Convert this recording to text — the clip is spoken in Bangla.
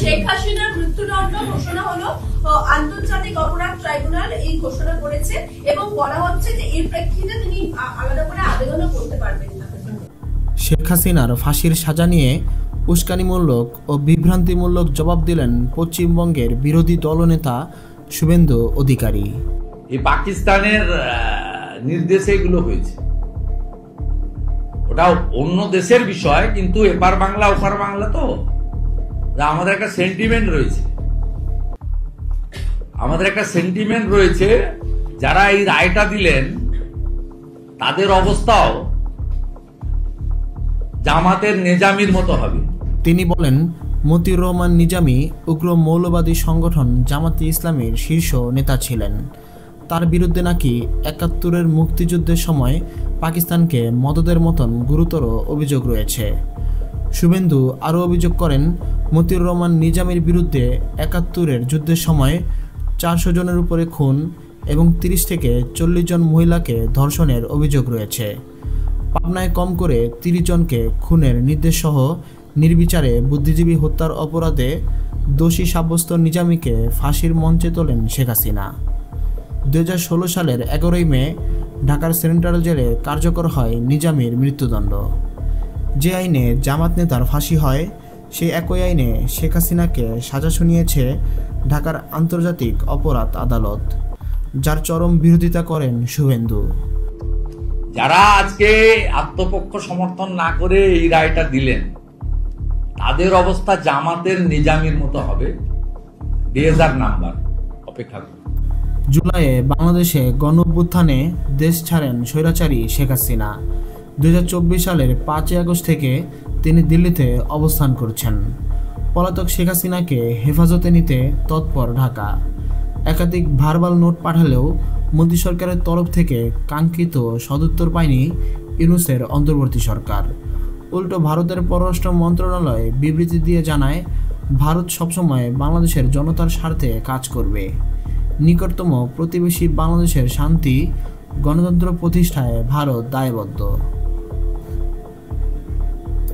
শেখ হাসিনার মৃত্যুদণ্ড ঘোষণা হলো, আন্তর্জাতিক অপরাধ ট্রাইব্যুনাল এই ঘোষণা করেছে এবং বলা হচ্ছে যে এর প্রেক্ষিতে তিনি আলাদা করে আবেদনও করতে পারবেন না। শেখ হাসিনার ফাঁসির সাজা নিয়ে উস্কানিমূলক ও বিভ্রান্তিমূলক জবাব দিলেন পশ্চিমবঙ্গের বিরোধী দলনেতা শুভেন্দু অধিকারী। এই পাকিস্তানের নির্দেশে এগুলো হয়েছে, ওটা অন্য দেশের বিষয়, কিন্তু এপার বাংলা ওপার বাংলা তো আমাদের একটা সেন্টিমেন্ট রয়েছে, যারা এই রায়টা দিলেন তাদের অবস্থাও জামাতের নিজামীর মতো হবে। তিনি বলেন, মতিউর রহমান নিজামী উগ্র মৌলবাদী সংগঠন জামাতে ইসলামীর শীর্ষ নেতা ছিলেন। তার বিরুদ্ধে নাকি ৭১-এর মুক্তিযুদ্ধের সময় পাকিস্তানকে মদদের মতন গুরুতর অভিযোগ রয়েছে। শুভেন্দু আরও অভিযোগ করেন, মতিউর রহমান নিজামীর বিরুদ্ধে ৭১-এর যুদ্ধের সময় ৪০০ জনের উপরে খুন এবং ৩০ থেকে ৪০ জন মহিলাকে ধর্ষণের অভিযোগ রয়েছে। পাবনায় কম করে ৩০ জনকে খুনের নির্দেশসহ নির্বিচারে বুদ্ধিজীবী হত্যার অপরাধে দোষী সাব্যস্ত নিজামীকে ফাঁসির মঞ্চে তোলেন শেখ হাসিনা। ২০১৬ সালের ১১ই মে ঢাকার সেন্ট্রাল জেলে কার্যকর হয় নিজামীর মৃত্যুদণ্ড। যে আইনে জামাত নেতার ফাঁসি হয়, সেই একই আইনে শেখ হাসিনাকে সাজা শুনিয়েছে ঢাকার আন্তর্জাতিক অপরাধ আদালত, যার চরম বিরোধিতা করেন শুভেন্দু। যারা আজকে আত্মপক্ষ সমর্থন না করে এই রায়টা দিলেন, তাদের অবস্থা জামাতের নিজামীর মতো হবে। ২০০০ নাম্বার অপেক্ষা করুন। জুলাইয়ে বাংলাদেশে গণঅভ্যুত্থানে দেশ ছাড়েন স্বৈরাচারী শেখ হাসিনা। ২০২৪ সালের ৫ই আগস্ট থেকে তিনি দিল্লিতে অবস্থান করছেন। পলাতক শেখ হাসিনাকে হেফাজতে নিতে তৎপর ঢাকা। একাধিক ভার্বাল নোট পাঠালেও মোদী সরকারের তরফ থেকে কাঙ্ক্ষিত সদুত্তর পায়নি ইউনূসের অন্তর্বর্তী সরকার। উল্টো ভারতের পররাষ্ট্র মন্ত্রণালয় বিবৃতি দিয়ে জানায়, ভারত সবসময় বাংলাদেশের জনতার স্বার্থে কাজ করবে। নিকটতম প্রতিবেশী বাংলাদেশের শান্তি, গণতন্ত্র প্রতিষ্ঠায় ভারত দায়বদ্ধ।